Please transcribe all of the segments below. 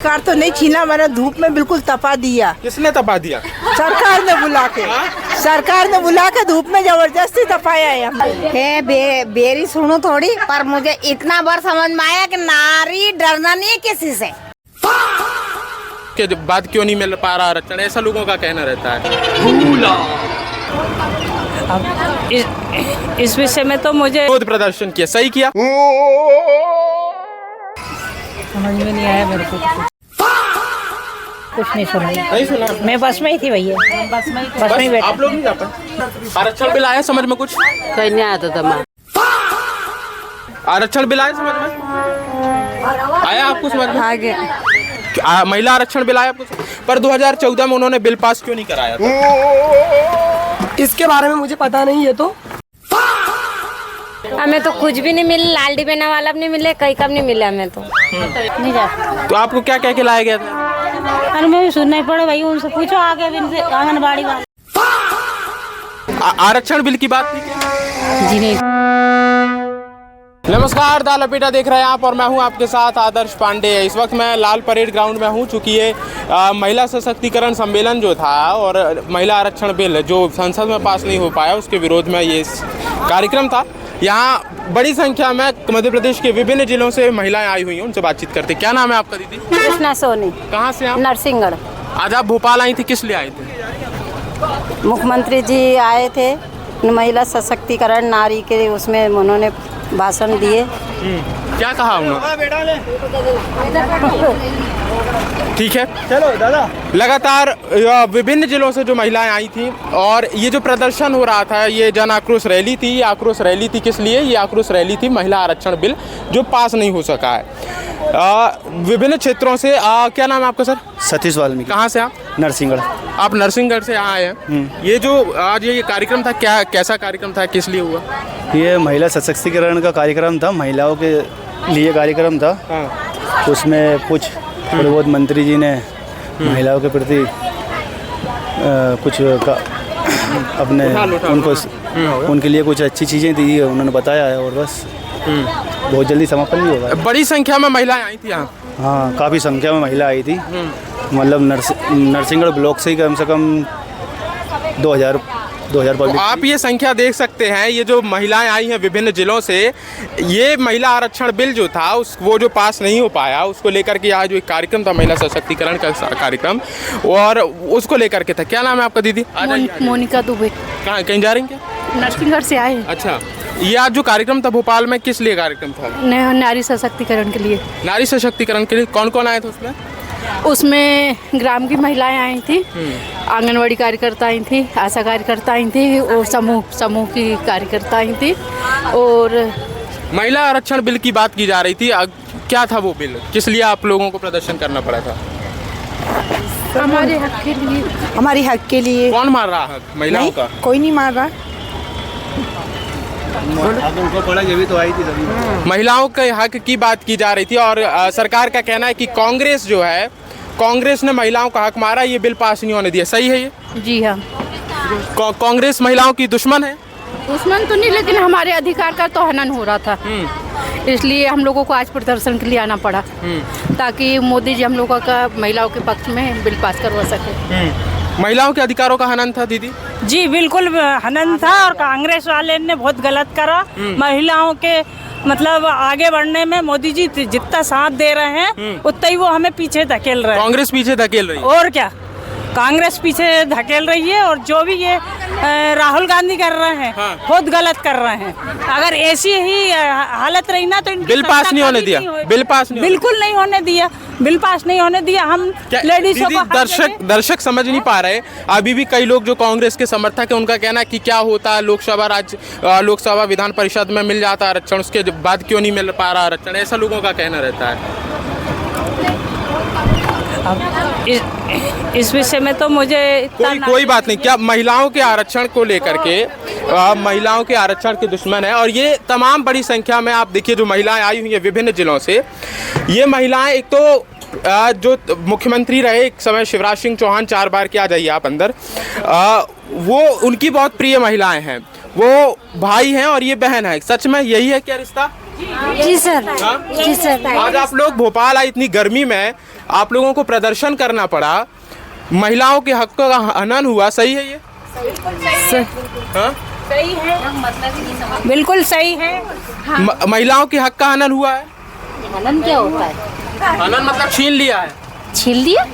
Car तो नहीं छीना, मैंने धूप में बिल्कुल तपा दिया। किसने तपा दिया? सरकार ने बुला के, सरकार ने बुला के धूप में जबरदस्ती तपाया है। बेरी सुनो थोड़ी, पर मुझे इतना बार समझ में आया कि नारी डरना नहीं है किसी से। के बाद क्यों नहीं मिल पा रहा आरक्षण, ऐसा लोगों का कहना रहता है। इस विषय में तो मुझे विरोध प्रदर्शन किया, सही किया। समझ में नहीं आया मेरे को, कुछ नहीं सुना। नहीं सुना? मैं बस में ही थी भैया, बस में ही बैठी। आप लोग नहीं जा पाए? आरक्षण बिल आया समझ में? कुछ कहीं नहीं आता था। आरक्षण बिल आया समझ में? आया आपको समझ में? आगे महिला आरक्षण बिल आया आपको? पर 2014 में उन्होंने बिल पास क्यों नहीं कराया था? इसके बारे में मुझे पता नहीं है। तो हमें तो कुछ भी नहीं मिले, लाल डिबेना वाला भी नहीं मिले, कहीं कब नहीं मिले हमें तो। नहीं जा, तो आपको क्या कह के लाया गया था? अरे मैं भी सुनना ही पड़े भाई, उनसे पूछो आगे इनसे, आंगनबाड़ी वाले। आरक्षण बिल की बात नहीं? जी नहीं। नमस्कार, दाल लपेटा देख रहे हैं आप और मैं हूं आपके साथ आदर्श पांडे। इस वक्त मैं लाल परेड ग्राउंड में हूं, चूँकि ये महिला सशक्तिकरण सम्मेलन जो था और महिला आरक्षण बिल जो संसद में पास नहीं हो पाया उसके विरोध में ये कार्यक्रम था। यहाँ बड़ी संख्या में मध्य प्रदेश के विभिन्न जिलों से महिलाएं आई हुई हैं, उनसे बातचीत करते। क्या नाम है आपका दीदी? कृष्णा सोनी, कहाँ से आप? नरसिंहगढ़। आज आप भोपाल आई थी, किस लिए आई थी? मुख्यमंत्री जी आए थे, महिला सशक्तिकरण नारी के उसमें उन्होंने भाषण दिए। क्या कहा उन्होंने? ठीक है, चलो दादा। लगातार विभिन्न जिलों से जो महिलाएं आई थी और ये जो प्रदर्शन हो रहा था, ये जन आक्रोश रैली थी। ये आक्रोश रैली थी किस लिए? ये आक्रोश रैली थी महिला आरक्षण बिल जो पास नहीं हो सका है। विभिन्न क्षेत्रों से क्या नाम है आपका सर? सतीश वाल्मीकि। कहाँ से आप? नरसिंहगढ़। आप नरसिंहगढ़ से आए हैं। ये जो आज ये कार्यक्रम था, क्या कैसा कार्यक्रम था, किस लिए हुआ? ये महिला सशक्तिकरण का कार्यक्रम था, महिलाओं के लिए कार्यक्रम था। हाँ। उसमें कुछ थोड़े बहुत मंत्री जी ने महिलाओं के प्रति कुछ अपने उनको उनके लिए कुछ अच्छी चीज़ें दी, उन्होंने बताया है और बस बहुत जल्दी समापन भी होगा। बड़ी संख्या में महिलाएं आई थी यहाँ। हाँ, काफ़ी संख्या में महिला आई थी। मतलब नरसिंहगढ़ ब्लॉक से ही कम से कम 2000 तो आप ये संख्या देख सकते हैं। ये जो महिलाएं आई हैं विभिन्न जिलों से, ये महिला आरक्षण बिल जो था वो जो पास नहीं हो पाया उसको लेकर के आज जो एक कार्यक्रम था महिला सशक्तिकरण का कार्यक्रम, और उसको लेकर के था। क्या नाम है आपका दीदी? मोनिका दुबे। कहाँ, कहीं जा रही हैं क्या? नरसिंहगढ़ से आए। अच्छा, ये आज जो कार्यक्रम था भोपाल में, किस लिए कार्यक्रम था? नारी सशक्तिकरण के लिए। नारी सशक्तिकरण के लिए कौन कौन आए थे उसमें? उसमें ग्राम की महिलाएं आई थी, आंगनवाड़ी कार्यकर्ता आई थी, आशा कार्यकर्ता आई थी और समूह की कार्यकर्ता आई थी। और महिला आरक्षण बिल की बात की जा रही थी। क्या था वो बिल, किस लिए आप लोगों को प्रदर्शन करना पड़ा था? हमारे हक के लिए। हमारे हक के लिए। कौन मार रहा है महिलाओं का? कोई नहीं मार रहा। उनको पड़ा, ये भी तो आई थी सभी। महिलाओं के हक की बात की जा रही थी और सरकार का कहना है कि कांग्रेस जो है, कांग्रेस ने महिलाओं का हक मारा, ये बिल पास नहीं होने दिया। सही है ये? जी हाँ। कांग्रेस महिलाओं की दुश्मन है? दुश्मन तो नहीं, लेकिन हमारे अधिकार का तो हनन हो रहा था, इसलिए हम लोगों को आज प्रदर्शन के लिए आना पड़ा, ताकि मोदी जी हम लोगों का महिलाओं के पक्ष में बिल पास करवा सके। महिलाओं के अधिकारों का हनन था दीदी? जी बिल्कुल हनन था, और कांग्रेस वाले ने बहुत गलत करा। महिलाओं के मतलब आगे बढ़ने में मोदी जी जितना साथ दे रहे हैं उतना ही वो हमें पीछे धकेल रहे हैं। कांग्रेस पीछे धकेल रही है? और क्या, कांग्रेस पीछे धकेल रही है। और जो भी ये राहुल गांधी कर रहे हैं, हाँ। बहुत गलत कर रहे हैं। अगर ऐसी ही हालत रही ना तो बिल पास नहीं होने दिया। बिल पास नहीं, बिल्कुल नहीं होने दिया। बिल पास नहीं होने दिया। हम लेडीजों को दर्शक समझ नहीं पा रहे। अभी भी कई लोग जो कांग्रेस के समर्थक हैं उनका कहना है कि क्या होता, लोकसभा विधान परिषद में मिल जाता आरक्षण, उसके बाद क्यों नहीं मिल पा रहा आरक्षण, ऐसा लोगों का कहना रहता है। इस विषय में तो मुझे कोई बात नहीं। क्या महिलाओं के आरक्षण को लेकर के महिलाओं के आरक्षण के दुश्मन है? और ये तमाम बड़ी संख्या में आप देखिए जो महिलाएं आई हुई हैं विभिन्न जिलों से। ये महिलाएं एक तो जो मुख्यमंत्री रहे एक समय शिवराज सिंह चौहान, 4 बार के, आ जाइए आप अंदर, वो उनकी बहुत प्रिय महिलाएं हैं। वो भाई हैं और ये बहन है। सच में यही है क्या रिश्ता? जी सर। जी सर। आज आप लोग भोपाल आए इतनी गर्मी में, आप लोगों को प्रदर्शन करना पड़ा, महिलाओं के हक का हनन हुआ, सही है ये? हाँ? सही है, बिल्कुल सही है। महिलाओं के हक का हनन हुआ है। हनन क्या होता है? हनन मतलब छीन लिया है। छीन लिया?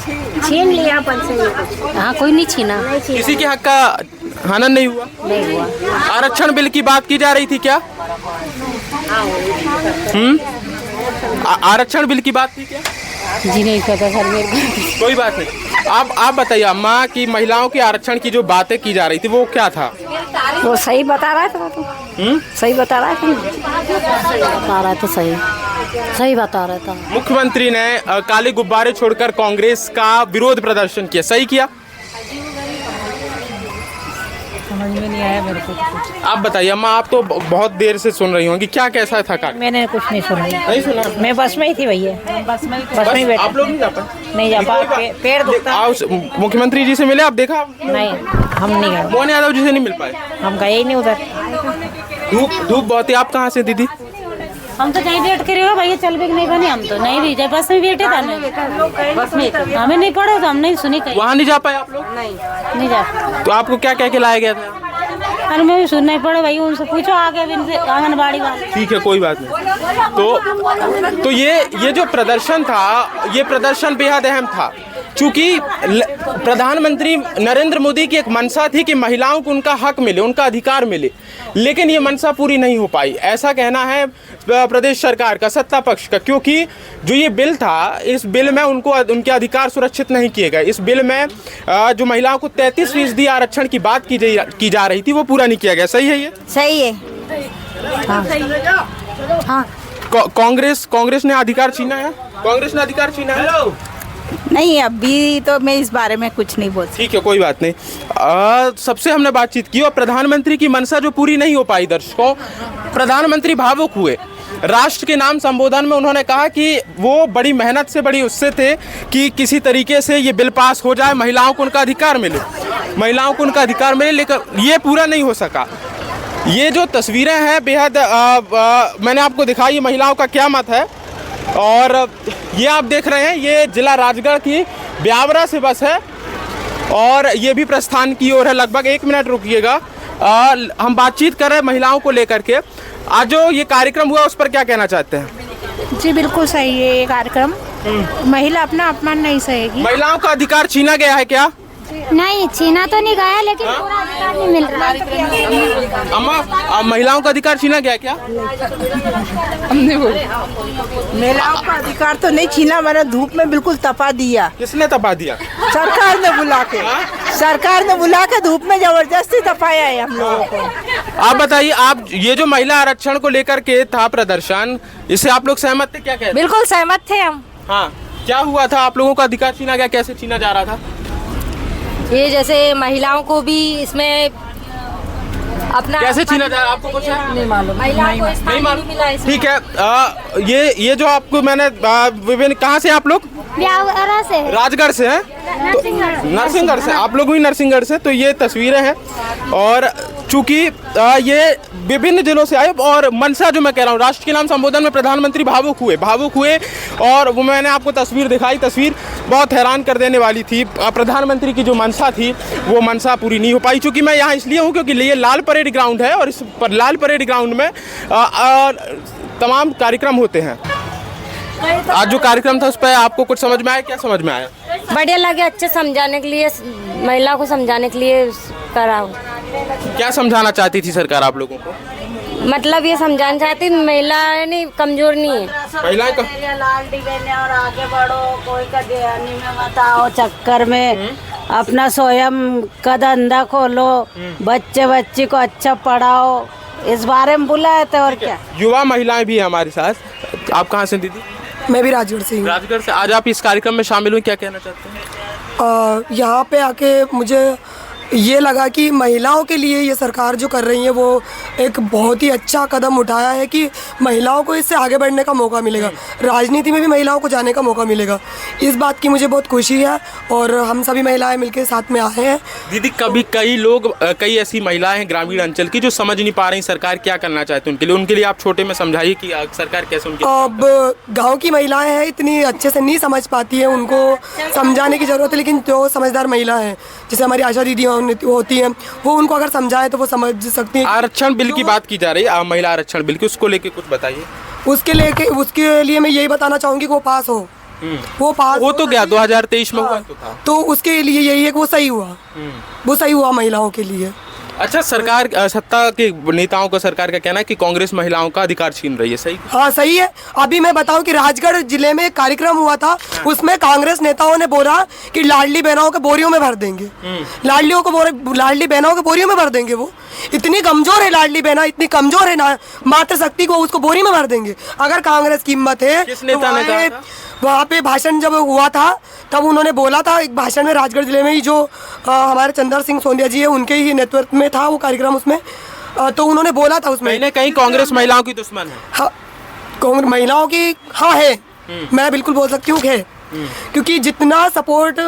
छीन लिया अपन से। हाँ, कोई नहीं छीना। किसी के हक का हनन नहीं हुआ? नहीं हुआ। आरक्षण बिल की बात की जा रही थी क्या? आरक्षण बिल की बात थी क्या? जी नहीं पता सर मेरे को। कोई बात नहीं। आप बताइए अम्मा कि महिलाओं के आरक्षण की जो बातें की जा रही थी वो क्या था? वो सही बता रहा था तो। सही बता रहा था। बता रहा था सही बता रहा था। मुख्यमंत्री ने काले गुब्बारे छोड़कर कांग्रेस का विरोध प्रदर्शन किया, सही किया? समझ में नहीं आया मेरे को। आप बताइए अम्मा, आप तो बहुत देर से सुन रही होंगी, क्या कैसा था कार्य? मैंने कुछ नहीं सुना। नहीं सुना? मैं बस में ही थी भैया। बस में ही बैठे। आप लोग नहीं जा पाए? नहीं जा पाए, पेड़ दुखता। मुख्यमंत्री जी से मिले, आप देखा? नहीं, हम नहीं गए। मोहन यादव जी से नहीं मिल पाए? हम गए ही नहीं उधर। धूप बहुत है। आप कहाँ से दीदी? हम तो कहीं बैठ के रहे भैया, चल भी नहीं बने। हम तो नहीं भी बस में बैठे था ना, बस में हमें नहीं पढ़ा तो हम नहीं सुनी कहीं। वहाँ नहीं जा पाए आप लोग? नहीं जा। तो आपको क्या कह के लाया गया था? अरे मैं भी सुनना ही पड़ा भाई, उनसे पूछो आगे आंगनबाड़ी वाले। ठीक है, कोई बात नहीं। तो ये जो प्रदर्शन था, ये प्रदर्शन बेहद अहम था, क्योंकि प्रधानमंत्री नरेंद्र मोदी की एक मंशा थी कि महिलाओं को उनका हक मिले, उनका अधिकार मिले, लेकिन ये मंशा पूरी नहीं हो पाई, ऐसा कहना है प्रदेश सरकार का, सत्ता पक्ष का। क्योंकि जो ये बिल था, इस बिल में उनको उनके अधिकार सुरक्षित नहीं किए गए। इस बिल में जो महिलाओं को 33% आरक्षण की बात की जा रही थी, वो पूरा नहीं किया गया, सही है ये? सही है। हाँ। कांग्रेस ने अधिकार छीना है? कांग्रेस ने अधिकार छीना है? नहीं, अभी तो मैं इस बारे में कुछ नहीं बोल सकती। ठीक है, कोई बात नहीं। सबसे हमने बातचीत की और प्रधानमंत्री की मंशा जो पूरी नहीं हो पाई, दर्शकों, प्रधानमंत्री भावुक हुए। राष्ट्र के नाम संबोधन में उन्होंने कहा कि वो बड़ी मेहनत से, बड़ी उससे थे कि किसी तरीके से ये बिल पास हो जाए, महिलाओं को उनका अधिकार मिले, महिलाओं को उनका अधिकार मिले, लेकिन ये पूरा नहीं हो सका। ये जो तस्वीरें हैं बेहद मैंने आपको दिखाई, महिलाओं का क्या मत है। और ये आप देख रहे हैं, ये जिला राजगढ़ की ब्यावरा से बस है और ये भी प्रस्थान की ओर है। लगभग 1 मिनट रुकिएगा, हम बातचीत कर रहे हैं महिलाओं को लेकर के। आज जो ये कार्यक्रम हुआ उस पर क्या कहना चाहते हैं? जी बिल्कुल सही है ये कार्यक्रम। महिला अपना अपमान नहीं सहेगी। महिलाओं का अधिकार छीना गया है क्या? नहीं, छीना तो नहीं गया, लेकिन पूरा अधिकार नहीं मिल रहा। अम्मा, महिलाओं का अधिकार छीना गया क्या? हमने महिलाओं का अधिकार तो नहीं छीना, मैंने धूप में बिल्कुल तपा दिया। किसने तपा दिया? सरकार ने बुला के। सरकार ने बुला के धूप में जबरदस्ती तपाया है हम लोगों को। आप बताइए, आप ये जो महिला आरक्षण को लेकर के था प्रदर्शन, इससे आप लोग सहमत थे? क्या कहते? बिल्कुल सहमत थे हम। हाँ, क्या हुआ था? आप लोगों का अधिकार छीना गया, कैसे छीना जा रहा था? ये जैसे महिलाओं को भी इसमें अपना कैसे छीना जा रहा है, आपको कुछ नहीं मालूम? महिलाओं को स्थान नहीं मिला इसमें। ठीक है, ये जो आपको मैंने विभिन्न, कहाँ से आप लोग? ब्यावरा से। राजगढ़ से हैं? नरसिंहगढ़ से। आप लोग भी नरसिंहगढ़ से। तो ये तस्वीरें हैं और चूंकि ये विभिन्न जिलों से आए और मंशा, जो मैं कह रहा हूँ, राष्ट्र के नाम संबोधन में प्रधानमंत्री भावुक हुए और वो मैंने आपको तस्वीर दिखाई। तस्वीर बहुत हैरान कर देने वाली थी। प्रधानमंत्री की जो मंशा थी वो मंशा पूरी नहीं हो पाई। चूँकि मैं यहाँ इसलिए हूँ क्योंकि ये लाल परेड ग्राउंड है और इस पर लाल परेड ग्राउंड में तमाम कार्यक्रम होते हैं। आज जो कार्यक्रम था उस पर आपको कुछ समझ में आया? क्या समझ में आया? बढ़िया लगे, अच्छे समझाने के लिए, महिला को समझाने के लिए करा। क्या समझाना चाहती थी सरकार आप लोगों को? मतलब ये समझाना चाहती महिला नहीं कमजोर नहीं है। महिलाएं और आगे बढ़ो, कोई का देहानी में मत आओ चक्कर में, अपना स्वयं का धंधा खोलो, बच्ची को अच्छा पढ़ाओ, इस बारे में बुलाए थे। और क्या, युवा महिलाएं भी हैं हमारे साथ। आप कहाँ से दीदी? मैं भी राजगढ़ से हूँ। राजगढ़ से। आज आप इस कार्यक्रम में शामिल हुए, क्या कहना चाहते हैं? यहाँ पे आके मुझे ये लगा कि महिलाओं के लिए ये सरकार जो कर रही है वो एक बहुत ही अच्छा कदम उठाया है कि महिलाओं को इससे आगे बढ़ने का मौका मिलेगा, राजनीति में भी महिलाओं को जाने का मौका मिलेगा। इस बात की मुझे बहुत खुशी है और हम सभी महिलाएं मिलकर साथ में आए हैं। दीदी, कई ऐसी महिलाएं हैं ग्रामीण अंचल की जो समझ नहीं पा रही सरकार क्या करना चाहती है उनके लिए आप छोटे में समझाइए कि सरकार कैसे उनकी। अब गाँव की महिलाएँ हैं इतनी अच्छे से नहीं समझ पाती है, उनको समझाने की ज़रूरत है, लेकिन जो समझदार महिला है जैसे हमारी आशा दीदी होती हैं वो उनको अगर समझाए तो वो समझ सकती हैं। आरक्षण बिल की बात की जा रही है, महिला आरक्षण बिल की, उसको लेके कुछ बताइए। उसके लिए मैं यही बताना चाहूँगी कि वो पास हो। वो तो गया 2023 में हुआ तो था, तो उसके लिए यही है कि वो सही हुआ, वो सही हुआ महिलाओं के लिए। अच्छा, सरकार सत्ता के नेताओं का सरकार का कहना है कि कांग्रेस महिलाओं का अधिकार छीन रही है, सही? हाँ सही है। अभी मैं बताऊं कि राजगढ़ जिले में एक कार्यक्रम हुआ था, उसमें कांग्रेस नेताओं ने बोला कि लाडली बहनों के बोरियों में भर देंगे, लाडली बहनों के बोरियों में भर देंगे। वो इतनी कमजोर है लाडली बहना, इतनी कमजोर है ना मातृ शक्ति को, उसको बोरी में भर देंगे। अगर कांग्रेस की हिम्मत है तो वहाँ पे भाषण जब हुआ था तब उन्होंने बोला था एक भाषण में, राजगढ़ जिले में ही जो हमारे चंद्र सिंह सोंदिया जी है उनके ही नेतृत्व में था वो कार्यक्रम, उसमें तो उन्होंने बोला था उसमें कहीं कांग्रेस महिलाओं की दुश्मन है। हाँ, कांग्रेस महिलाओं की हाँ है, मैं बिल्कुल बोल सकती हूँ है, क्योंकि जितना सपोर्ट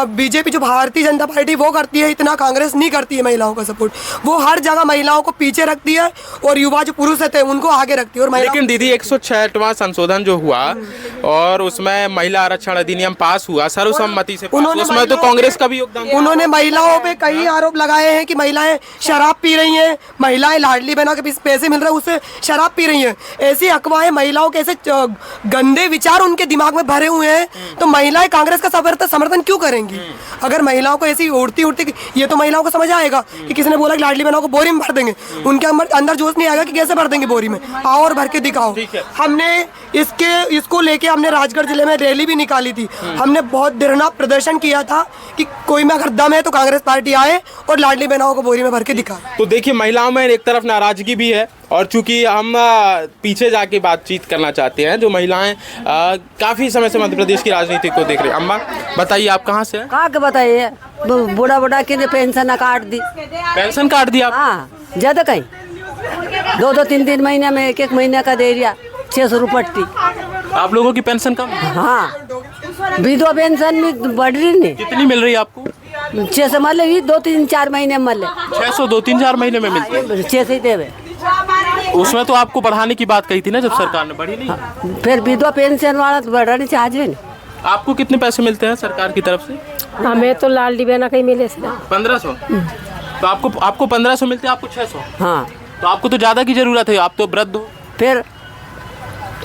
बीजेपी जो भारतीय जनता पार्टी वो करती है इतना कांग्रेस नहीं करती है महिलाओं का सपोर्ट। वो हर जगह महिलाओं को पीछे रखती है और युवा जो पुरुष थे उनको आगे रखती है। और लेकिन दीदी 166वां संशोधन जो हुआ और उसमें महिला आरक्षण अधिनियम पास हुआ सर्वसम्मति से, उसमें तो कांग्रेस का भी योगदान। उन्होंने महिलाओं पे कई आरोप लगाए हैं कि महिलाएं शराब पी रही हैं, महिलाएं लाडली बहना के पैसे मिल रहे हैं उससे शराब पी रही हैं। ऐसी अफवाहें, महिलाओं के ऐसे गंदे विचार उनके दिमाग में भरे हुए हैं, तो महिलाएं कांग्रेस का समर्थन क्यों करेंगी? अगर महिलाओं को ऐसी उड़ती ये तो महिलाओं को समझ आएगा कि किसने बोला कि लाडली बहनों को बोरी में भर देंगे, उनके अंदर जोश नहीं आएगा कि कैसे भर देंगे बोरी में, आओ और भर के दिखाओ। हमने इसको लेके हमने राजगढ़ जिले में रैली भी निकाली थी, हमने बहुत धरना प्रदर्शन किया था कि कोई में अगर दम है तो कांग्रेस पार्टी आए और लाडली बहनों को बोरी में भर के दिखाए। तो देखिए, महिलाओं में एक तरफ नाराजगी भी है और चूंकि हम पीछे जाके बातचीत करना चाहते हैं, जो महिलाएं काफी समय से मध्य प्रदेश की राजनीति को देख रही हैं। अम्मा बताइए, आप कहाँ से हैं? कहाँ के बताइए, बूढ़ा के पेंशन काट दी। पेंशन काट दिया? हाँ, ज्यादा कहीं 2-2, 3-3 महीने में, 1-1 महीने का दे दिया 600 रुपये। आप लोगों की पेंशन कम? हाँ, विधवा पेंशन में बढ़ रही नहीं। कितनी मिल रही है आपको? 600 मिले, 2-3-4 महीने में मिले। 600 2-3-4 महीने में मिलती है? 600 ही देवे। उसमें तो आपको बढ़ाने की बात कही थी ना जब सरकार ने, बढ़ी नहीं? फिर विधवा पेंशन वाला तो बढ़ानी चाहिए। आपको कितने पैसे मिलते हैं सरकार की तरफ से? हमें तो लाडली बहना का ही मिले 1500। तो आपको 1500 मिलते हैं, आपको 600? हाँ, तो आपको तो ज्यादा की जरूरत है, आप तो वृद्ध हो। फिर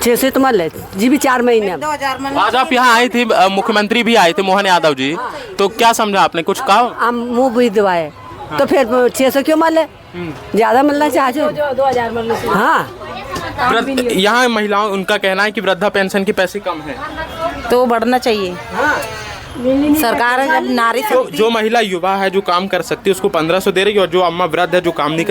600 तो मिले जी भी 4 महीने। आज आप यहाँ आए थे, मुख्यमंत्री भी आए थे मोहन यादव जी, तो क्या समझा आपने, कुछ कहा? हम मुँह विधवा है तो फिर 600 क्यों मिले, ज्यादा मिलना चाहिए। 2000 मिलना चाहिए। हाँ, यहाँ महिलाओं, उनका कहना है कि वृद्धा पेंशन के पैसे कम हैं, तो बढ़ना चाहिए। सरकार जब नारी जो महिला युवा है जो काम कर सकती है उसको 1500 दे रही है, और जो अम्मा वृद्ध है जो काम नहीं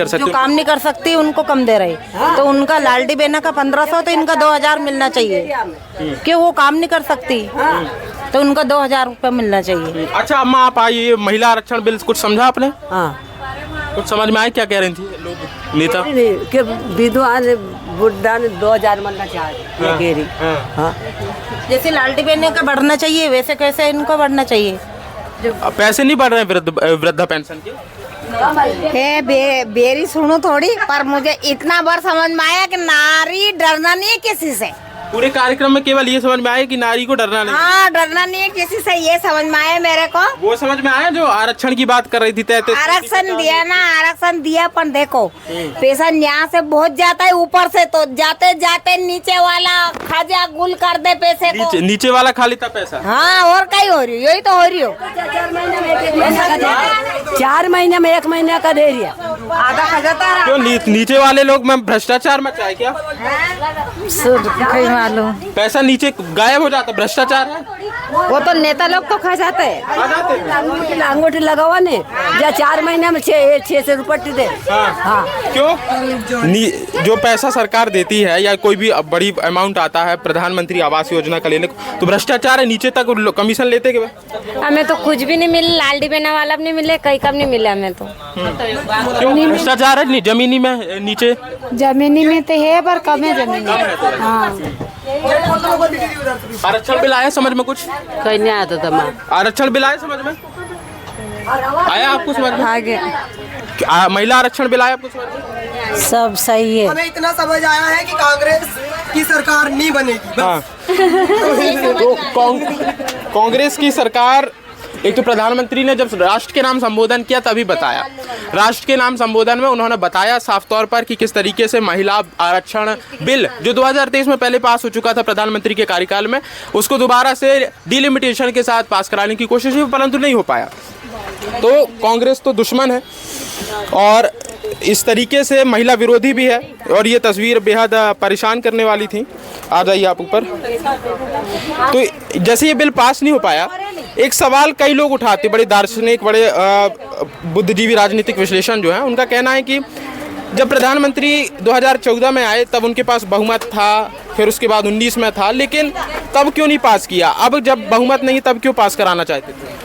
कर सकती उनको कम दे रही, तो उनका लाडली बहना का 1500 तो इनका 2000 मिलना चाहिए, क्यों वो काम नहीं कर सकती, तो उनका 2000 रुपये मिलना चाहिए। अच्छा अम्मा, आप आइए, महिला आरक्षण बिल कुछ समझा आपने? हाँ, कुछ समझ में आया क्या कह रही थी लोग, नेता? कि विधवा ने बुढ़ा ने 2000 मिलना चाहिए। हाँ, जैसे लाडली बहना का बढ़ना चाहिए वैसे कैसे इनको बढ़ना चाहिए। पैसे नहीं बढ़ रहे हैं वृद्धा पेंशन के? बेरी सुनो थोड़ी, पर मुझे इतना बार समझ में आया कि नारी डरना नहीं है किसी से। पूरे कार्यक्रम में केवल ये समझ में आया कि नारी को डरना नहीं? हाँ, डरना नहीं है किसी से, ये समझ में आया मेरे को। वो समझ में आया जो आरक्षण की बात कर रही थी? आरक्षण दिया ना, आरक्षण दिया, पर देखो पैसा यहाँ से बहुत जाता है ऊपर से, तो जाते जाते नीचे वाला खाजा गुल कर दे पैसे को। नीचे वाला खा लेता पैसा? हाँ, और कहीं हो रही हो, यही तो हो रही हो। 4 महीने में 1 महीने का दे दिया। आधा खा जाता है। क्यों नीचे वाले लोग में भ्रष्टाचार मचा है क्या? मालूम पैसा नीचे गायब हो जाता, भ्रष्टाचार है। वो तो नेता लोग तो खा जाते हैं। अंगूठी लगा हुआ नहीं या 4 महीने में 600 रुपये दे। हाँ। क्यों जो पैसा सरकार देती है या कोई भी बड़ी अमाउंट आता है प्रधानमंत्री आवास योजना का लेने को, तो भ्रष्टाचार है, नीचे तक कमीशन लेते के? हमें तो कुछ भी नहीं मिले, लाल डिबेना वाला भी नहीं मिले, कई कम नहीं मिले हमें तो। क्यों भ्रष्टाचार है? नहीं जमीनी में नीचे जमीनी में तो है पर कम है जमीनी। हाँ आरक्षण बिल आया समझ में? कुछ कहीं नहीं आता था। आरक्षण बिल आया समझ में? आया आपको समझ में? आगे महिला आरक्षण बिल आया आपको समझ में? सब सही है। हमें इतना समझ आया है कि कांग्रेस की सरकार नहीं बनेगी। हाँ। तो कांग्रेस की सरकार, एक तो प्रधानमंत्री ने जब राष्ट्र के नाम संबोधन किया तभी बताया, राष्ट्र के नाम संबोधन में उन्होंने बताया साफ तौर पर कि किस तरीके से महिला आरक्षण बिल जो 2023 में पहले पास हो चुका था प्रधानमंत्री के कार्यकाल में, उसको दोबारा से डिलिमिटेशन के साथ पास कराने की कोशिश हुई, परंतु नहीं हो पाया। तो कांग्रेस तो दुश्मन है और इस तरीके से महिला विरोधी भी है, और ये तस्वीर बेहद परेशान करने वाली थी। आ जाइए आप ऊपर। तो जैसे ये बिल पास नहीं हो पाया, एक सवाल कई लोग उठाते, बड़े दार्शनिक, बड़े बुद्धिजीवी, राजनीतिक विश्लेषण जो है, उनका कहना है कि जब प्रधानमंत्री 2014 में आए तब उनके पास बहुमत था, फिर उसके बाद 19 में था, लेकिन तब क्यों नहीं पास किया? अब जब बहुमत नहीं तब क्यों पास कराना चाहते थे?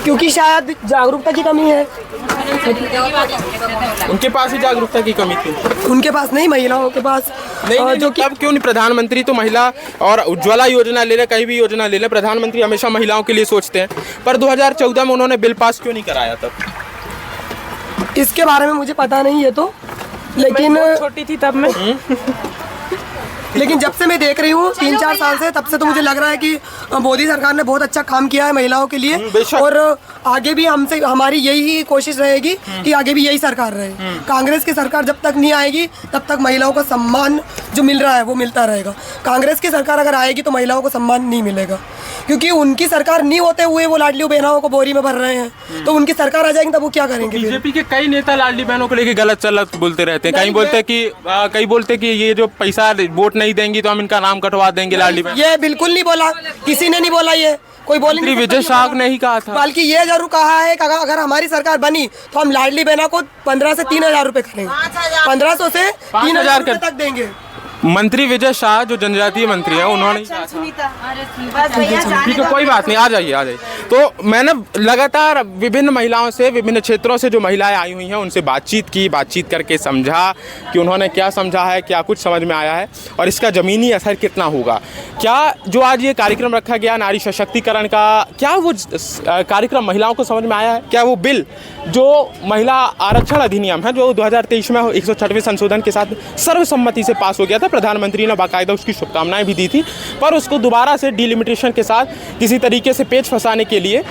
क्योंकि शायद जागरूकता की कमी है। उनके पास ही जागरूकता की कमी थी। उनके पास नहीं, महिलाओं के पास नहीं, जो तब क्यों नहीं? प्रधानमंत्री तो महिला और उज्ज्वला योजना ले ले, कहीं भी योजना ले ले, प्रधानमंत्री हमेशा महिलाओं के लिए सोचते हैं, पर 2014 में उन्होंने बिल पास क्यों नहीं कराया तब? इसके बारे में मुझे पता नहीं है तो, लेकिन छोटी थी तब मैं। लेकिन जब से मैं देख रही हूँ 3-4 साल से, तब से तो मुझे लग रहा है कि मोदी सरकार ने बहुत अच्छा काम किया है महिलाओं के लिए, और आगे भी हमसे हमारी यही कोशिश रहेगी कि आगे भी यही सरकार रहे। कांग्रेस की सरकार जब तक नहीं आएगी तब तक महिलाओं को सम्मान जो मिल रहा है वो मिलता रहेगा। कांग्रेस की सरकार अगर आएगी तो महिलाओं को सम्मान नहीं मिलेगा, क्योंकि उनकी सरकार नहीं होते हुए वो लाडली बहनों को बोरी में भर रहे हैं, तो उनकी सरकार आ जाएगी तब वो क्या करेंगे? बीजेपी के कई नेता लाडली बहनों को लेके गलत चलत बोलते रहते हैं। कई बोलते कि ये जो पैसा वोट नहीं देंगी तो हम इनका नाम कटवा देंगे लाडली बहन। ये बिल्कुल नहीं बोला, किसी ने नहीं बोला, ये कोई बोल नहीं। विजय शाह ने ही कहा था, बल्कि ये जरूर कहा है कि अगर हमारी सरकार बनी तो हम लाडली बहना को 15 से 3,000 रुपए करेंगे, 1500 से 3,000 रुपए तक देंगे। मंत्री विजय शाह जो जनजातीय मंत्री है, उन्होंने ठीक है, कोई बात नहीं, आ जाइए। तो मैंने लगातार विभिन्न महिलाओं से, विभिन्न क्षेत्रों से जो महिलाएं आई हुई हैं उनसे बातचीत करके समझा कि उन्होंने क्या समझा है, क्या कुछ समझ में आया है और इसका ज़मीनी असर कितना होगा। क्या जो आज ये कार्यक्रम रखा गया नारी सशक्तिकरण का, क्या वो कार्यक्रम महिलाओं को समझ में आया है? क्या वो बिल जो महिला आरक्षण अधिनियम है जो 2023 में 106वें संशोधन के साथ सर्वसम्मति से पास हो गया था, प्रधानमंत्री ने बाकायदा उसकी शुभकामनाएं भी दी थी, पर उसको दोबारा से डिलिमिटेशन के साथ किसी तरीके से पेच फंसाने के लिए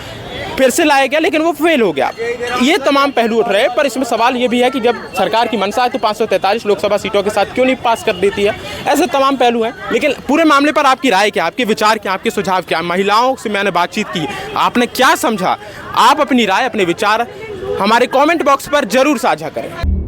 फिर से लाया गया, लेकिन वो फेल हो गया। ये तमाम पहलू उठ रहे हैं, पर इसमें सवाल ये भी है कि जब सरकार की मंशा है तो 543 लोकसभा सीटों के साथ क्यों नहीं पास कर देती है? ऐसे तमाम पहलू हैं, लेकिन पूरे मामले पर आपकी राय क्या, आपके विचार क्या, आपके सुझाव क्या? महिलाओं से मैंने बातचीत की, आपने क्या समझा? आप अपनी राय, अपने विचार हमारे कमेंट बॉक्स पर जरूर साझा करें।